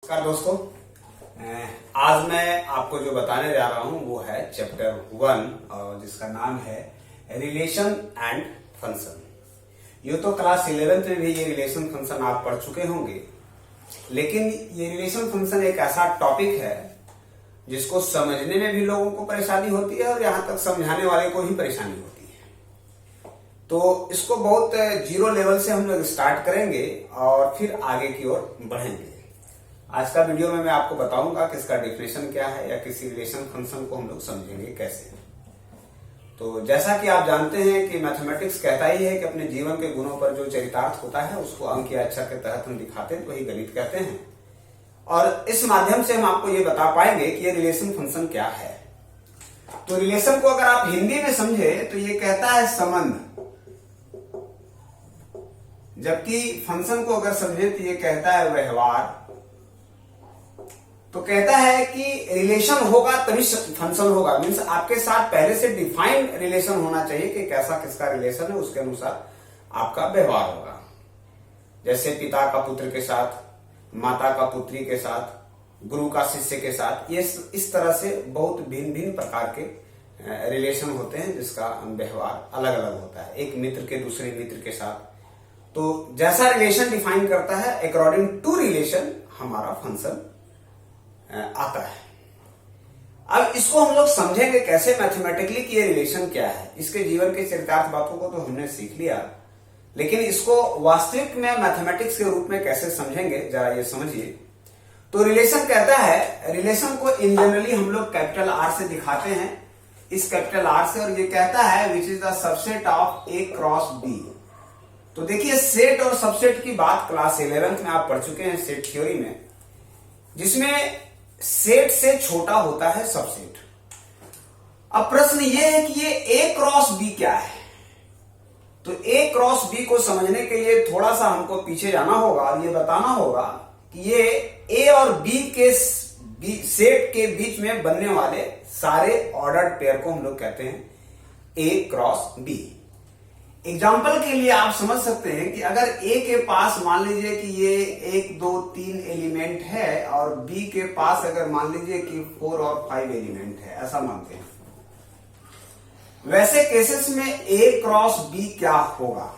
नमस्कार दोस्तों, आज मैं आपको जो बताने जा रहा हूं वो है चैप्टर 1 और जिसका नाम है रिलेशन एंड फंक्शन। ये तो क्लास 11th में भी ये रिलेशन फंक्शन आप पढ़ चुके होंगे, लेकिन ये रिलेशन फंक्शन एक ऐसा टॉपिक है जिसको समझने में भी लोगों को परेशानी होती है और यहां तक समझाने वाले को ही परेशानी होती है। तो इसको बहुत जीरो लेवल से हम लोग स्टार्ट करेंगे और फिर आगे की ओर बढ़ेंगे। आज का वीडियो में मैं आपको बताऊंगा कि इसका डेफिनेशन क्या है या किसी रिलेशन फंक्शन को हम लोग समझेंगे कैसे। तो जैसा कि आप जानते हैं कि मैथमेटिक्स कहता ही है कि अपने जीवन के गुणों पर जो चरितार्थ होता है उसको अंक या अक्षर के तहत हम दिखाते हैं, तो वही गणित कहते हैं। और इस माध्यम से हम आपको ये बता पाएंगे कि ये रिलेशन फंक्शन क्या है। तो रिलेशन को अगर आप हिंदी में समझे तो ये कहता है संबंध, जबकि फंक्शन को अगर समझे तो ये कहता है व्यवहार। तो कहता है कि रिलेशन होगा तभी फंक्शन होगा, मीन्स आपके साथ पहले से डिफाइंड रिलेशन होना चाहिए कि कैसा किसका रिलेशन है, उसके अनुसार आपका व्यवहार होगा। जैसे पिता का पुत्र के साथ, माता का पुत्री के साथ, गुरु का शिष्य के साथ, ये इस तरह से बहुत भिन्न भिन्न प्रकार के रिलेशन होते हैं जिसका व्यवहार अलग अलग होता है, एक मित्र के दूसरे मित्र के साथ। तो जैसा रिलेशन डिफाइन करता है अकॉर्डिंग टू रिलेशन हमारा फंक्शन आता है। अब इसको हम लोग समझेंगे कैसे मैथमेटिकली कि ये रिलेशन क्या है। इसके जीवन के चरितार्थ बातों को तो हमने सीख लिया, लेकिन इसको वास्तविक में मैथमेटिक्स के रूप में कैसे समझेंगे जरा ये समझिए। तो रिलेशन कहता है, रिलेशन को इन जनरली हम लोग कैपिटल आर से दिखाते हैं, इस कैपिटल आर से, और ये कहता है which is the subset of A cross B. तो देखिए सेट और सबसेट की बात क्लास 11th में आप पढ़ चुके हैं सेट थ्योरी में, जिसमें सेट से छोटा होता है सबसेट। अब प्रश्न ये है कि ये ए क्रॉस बी क्या है। तो ए क्रॉस बी को समझने के लिए थोड़ा सा हमको पीछे जाना होगा और ये बताना होगा कि ये ए और बी के सेट के बीच में बनने वाले सारे ऑर्डर्ड पेयर को हम लोग कहते हैं ए क्रॉस बी। एग्जाम्पल के लिए आप समझ सकते हैं कि अगर ए के पास मान लीजिए कि ये 1, 2, 3 एलिमेंट है और बी के पास अगर मान लीजिए कि 4 और 5 एलिमेंट है, ऐसा मानते हैं। वैसे केसेस में ए क्रॉस बी क्या होगा?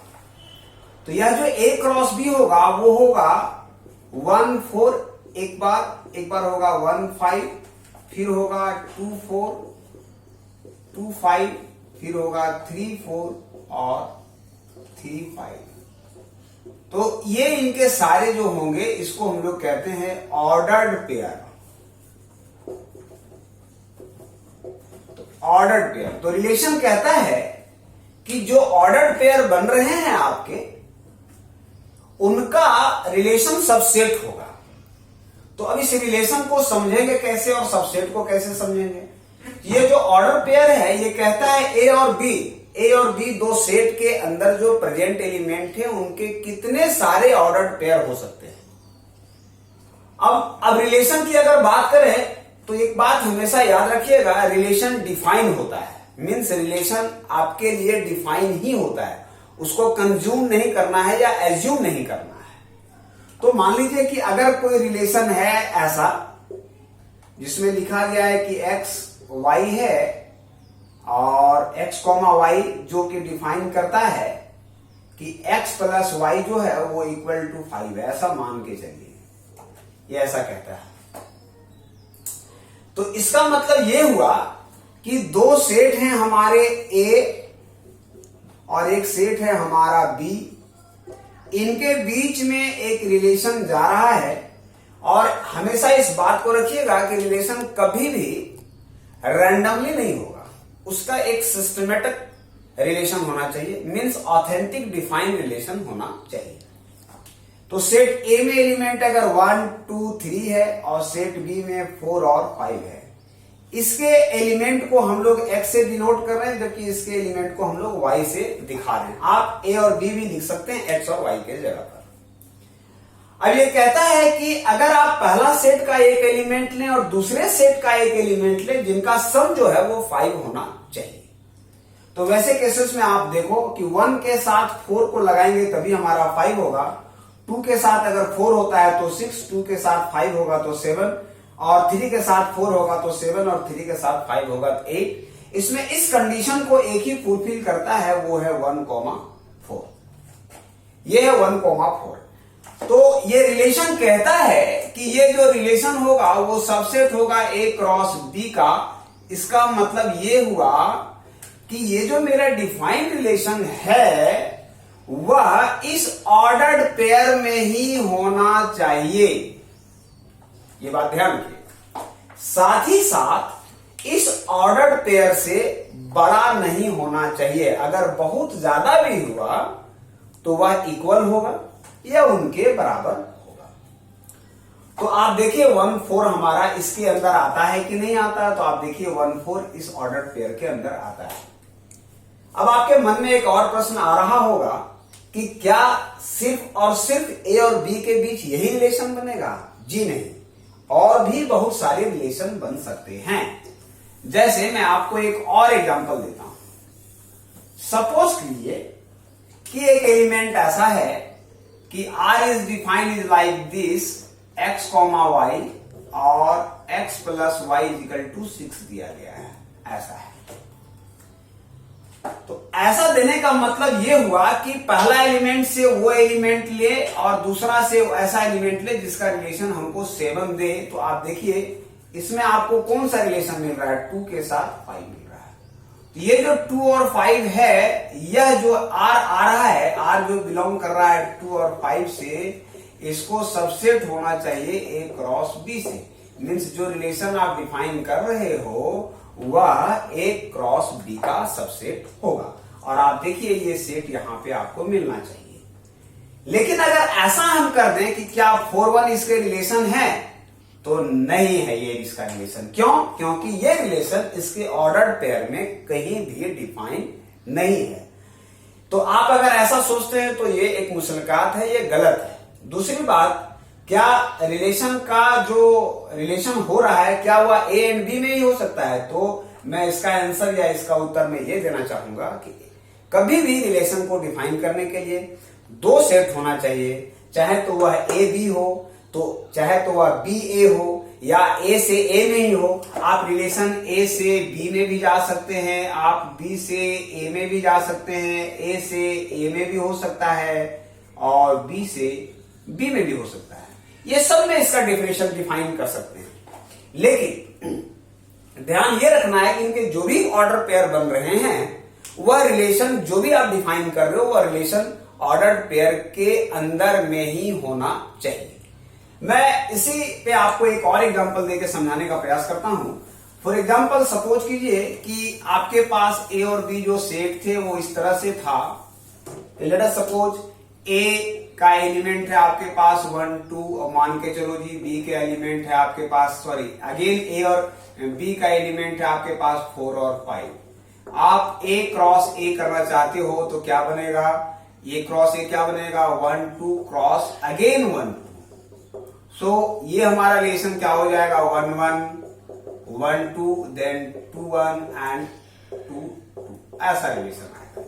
तो यह जो ए क्रॉस बी होगा वो होगा 1, 4, एक बार होगा 1, 5, फिर होगा 2, 4, 2, 5, फिर होगा 3, 4 और 3, 5। तो ये इनके सारे जो होंगे इसको हम लोग कहते हैं ऑर्डर्ड पेयर। तो ऑर्डर्ड पेयर, तो रिलेशन कहता है कि जो ऑर्डर्ड पेयर बन रहे हैं आपके, उनका रिलेशन सबसेट होगा। तो अब इस रिलेशन को समझेंगे कैसे और सबसेट को कैसे समझेंगे। ये जो ऑर्डर पेयर है ये कहता है ए और बी दो सेट के अंदर जो प्रेजेंट एलिमेंट है उनके कितने सारे ऑर्डर्ड पेयर हो सकते हैं। अब रिलेशन की अगर बात करें तो एक बात हमेशा याद रखिएगा, रिलेशन डिफाइन होता है, मीन्स रिलेशन आपके लिए डिफाइन ही होता है, उसको कंज्यूम नहीं करना है या एज्यूम नहीं करना है। तो मान लीजिए कि अगर कोई रिलेशन है ऐसा जिसमें लिखा गया है कि x y है और x, y जो कि डिफाइन करता है कि x प्लस y जो है वो इक्वल टू 5 है, ऐसा मान के चलिए, ये ऐसा कहता है। तो इसका मतलब ये हुआ कि दो सेट हैं हमारे A और एक सेट है हमारा B, इनके बीच में एक रिलेशन जा रहा है। और हमेशा इस बात को रखिएगा कि रिलेशन कभी भी रैंडमली नहीं होगा, उसका एक सिस्टमेटिक रिलेशन होना चाहिए, मीन्स ऑथेंटिक डिफाइंड रिलेशन होना चाहिए। तो सेट ए में एलिमेंट अगर 1, 2, 3 है और सेट बी में 4 और 5 है, इसके एलिमेंट को हम लोग x से डिनोट कर रहे हैं, जबकि इसके एलिमेंट को हम लोग y से दिखा रहे हैं। आप a और b भी लिख सकते हैं x और y के जगह पर। अब ये कहता है कि अगर आप पहला सेट का एक एलिमेंट लें और दूसरे सेट का एक एलिमेंट लें जिनका सम जो है वो 5 होना चाहिए। तो वैसे केसेस में आप देखो कि 1 के साथ 4 को लगाएंगे तभी हमारा 5 होगा, 2 के साथ अगर 4 होता है तो 6, 2 के साथ 5 होगा तो 7, और 3 के साथ 4 होगा तो 7, और 3 के साथ 5 होगा तो 8। इसमें इस कंडीशन को एक ही फुलफिल करता है, वो है 1,4। ये है 1,4। तो ये रिलेशन कहता है कि ये जो रिलेशन होगा वो सबसेट होगा A क्रॉस B का। इसका मतलब ये हुआ कि ये जो मेरा डिफाइंड रिलेशन है वह इस ऑर्डर्ड पेयर में ही होना चाहिए। ये बात ध्यान रखिए। साथ ही साथ इस ऑर्डर्ड पेयर से बड़ा नहीं होना चाहिए। अगर बहुत ज्यादा भी हुआ तो वह इक्वल होगा या उनके बराबर होगा। तो आप देखिए 1,4 हमारा इसके अंदर आता है कि नहीं आता। तो आप देखिए 1,4 इस ऑर्डर्ड पेयर के अंदर आता है। अब आपके मन में एक और प्रश्न आ रहा होगा कि क्या सिर्फ और सिर्फ A और B के बीच यही रिलेशन बनेगा? जी नहीं, और भी बहुत सारे रिलेशन बन सकते हैं। जैसे मैं आपको एक और एग्जांपल देता हूं। सपोज कीजिए कि एक एलिमेंट ऐसा है कि R is defined is like this, x, y और x plus y is equal to 6 दिया गया है। ऐसा है। तो ऐसा देने का मतलब ये हुआ कि पहला एलिमेंट से वो एलिमेंट ले और दूसरा से ऐसा एलिमेंट ले जिसका रिलेशन हमको 7 दे। तो आप देखिए इसमें आपको कौन सा रिलेशन मिल रहा है? 2 के साथ 5 मिल रहा है। तो ये जो 2 और 5 है, यह जो R आ रहा है, R जो बिलोंग कर रहा है 2 और 5 से, इसको सबसेट होना चाहिए A क्रॉस B से। मीन्स जो रिलेशन आप डिफाइन कर रहे हो वह A क्रॉस B का सबसेट होगा। और आप देखिए ये सेट यहां पे आपको मिलना चाहिए। लेकिन अगर ऐसा हम कर दें कि क्या 4,1 इसके रिलेशन है, तो नहीं है ये इसका रिलेशन। क्यों? क्योंकि ये रिलेशन इसके ऑर्डर्ड पेयर में कहीं भी डिफाइन नहीं है। तो आप अगर ऐसा सोचते हैं तो ये एक मुशक्कात है, ये गलत है। दूसरी बात, क्या रिलेशन का जो रिलेशन हो रहा है क्या वह A एंड B में ही हो सकता है? तो मैं इसका आंसर या इसका उत्तर मैं ये देना चाहूंगा कि कभी भी रिलेशन को डिफाइन करने के लिए 2 सेट होना चाहिए। चाहे तो वह A B हो, तो चाहे तो वह B A हो, या A से A में ही हो। आप रिलेशन A से B में भी जा सकते हैं, आप B से A में भी जा सकते हैं, A से A में भी हो सकता है, और B से B में भी हो सकता है। ये सब में इसका डेफिनेशन डिफाइन कर सकते हैं। लेकिन ध्यान ये रखना है कि इनके जो भी ऑर्डर पेयर बन रहे हैं, वह रिलेशन जो भी आप डिफाइन कर रहे हो वह रिलेशन ऑर्डर्ड पेयर के अंदर में ही होना चाहिए। मैं इसी पे आपको एक और एग्जांपल देके समझाने का प्रयास करता हूं। फॉर एग्जांपल सपोज कीजिए कि आपके पास A और B जो सेट थे वो इस तरह से था। लेट अस सपोज A का एलिमेंट है आपके पास 1 2, और मान के चलो जी B के एलिमेंट है आपके पास, सॉरी अगेन A और B का एलिमेंट है आपके पास 4 और 5। आप A क्रॉस A करना चाहते हो तो क्या बनेगा? A क्रॉस A क्या बनेगा? 1 2 क्रॉस अगेन 1 2। सो ये हमारा रिलेशन क्या हो जाएगा? 1 1 1 2 देन 2 1 एंड 2 2। ऐसा रिलेशन आएगा।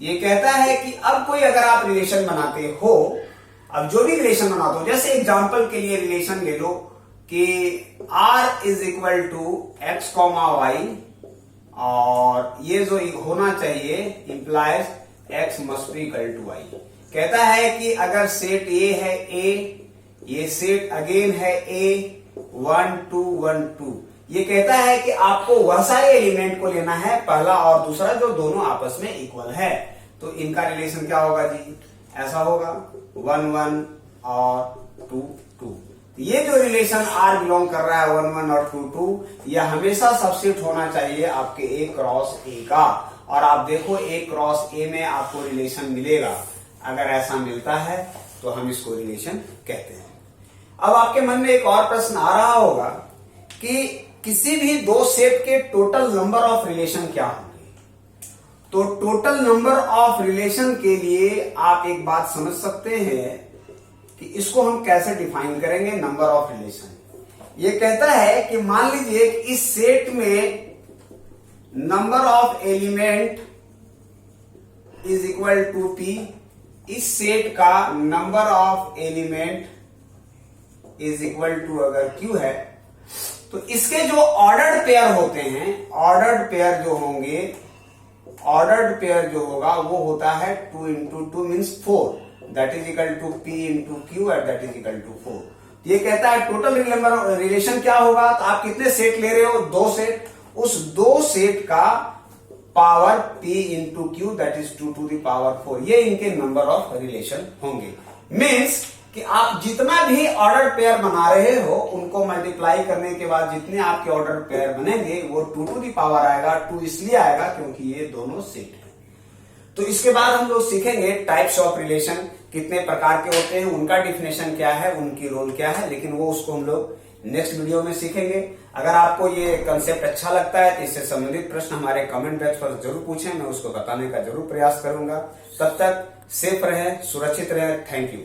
ये कहता है कि अब कोई अगर आप रिलेशन बनाते हो, अब जो भी रिलेशन बनाते हो, जैसे एग्जांपल के लिए रिलेशन ले लो कि R is equal to x, y, और ये जो होना चाहिए implies x must be equal to y। कहता है कि अगर सेट A है A, ये सेट अगेन है A 1 2 1 2। ये कहता है कि आपको वह सारे एलिमेंट को लेना है, पहला और दूसरा, जो दोनों आपस में इक्वल है। तो इनका रिलेशन क्या होगा जी? ऐसा होगा 1 1 और 2 2। ये जो रिलेशन R बिलोंग कर रहा है 1 1 और 2 2, यह हमेशा सबसेट होना चाहिए आपके A क्रॉस A का। और आप देखो A क्रॉस A में आपको रिलेशन मिलेगा। अगर ऐसा मिलता है तो हम इसको रिलेशन कहते हैं। अब आपके मन में एक और प्रश्न आ रहा होगा कि किसी भी 2 सेट के टोटल नंबर ऑफ रिलेशन क्या होंगे? तो टोटल नंबर ऑफ रिलेशन के लिए आप एक बात समझ सकते हैं कि इसको हम कैसे डिफाइन करेंगे। नंबर ऑफ रिलेशन ये कहता है कि मान लीजिए कि इस सेट में number of element is equal to P, इस सेट का number of element is equal to, अगर क्यू है तो इसके जो ऑर्डर्ड पेयर होते हैं, ऑर्डर्ड पेयर जो होंगे, ऑर्डर्ड पेयर जो होगा वो होता है 2 into 2 means 4, that is equal to P into Q at that is equal to 4। ये कहता है टोटल रिलेशन क्या होगा, तो आप कितने सेट ले रहे हो, 2 सेट, उस 2 सेट का power p into Q that is 2 to the power 4, ये इनके नंबर ऑफ रिलेशन होंगे। मीन्स कि आप जितना भी ऑर्डर पेयर बना रहे हो उनको मल्टीप्लाई करने के बाद जितने आपके ऑर्डर पेयर बनेंगे वो 2 टू दी पावर आएगा। 2 इसलिए आएगा क्योंकि ये दोनों सेट है। तो इसके बाद हम लोग सीखेंगे टाइप्स ऑफ रिलेशन कितने प्रकार के होते हैं, उनका डिफिनेशन क्या है, उनकी रोल क्या है, लेकिन वो उसको हम लोग नेक्स्ट वीडियो में सीखेंगे। अगर आपको ये कंसेप्ट अच्छा लगता है तो इससे संबंधित प्रश्न हमारे कमेंट बॉक्स पर जरूर पूछें, मैं उसको बताने का जरूर प्रयास करूंगा। तब तक सेफ रहें, सुरक्षित रहें। Thank you.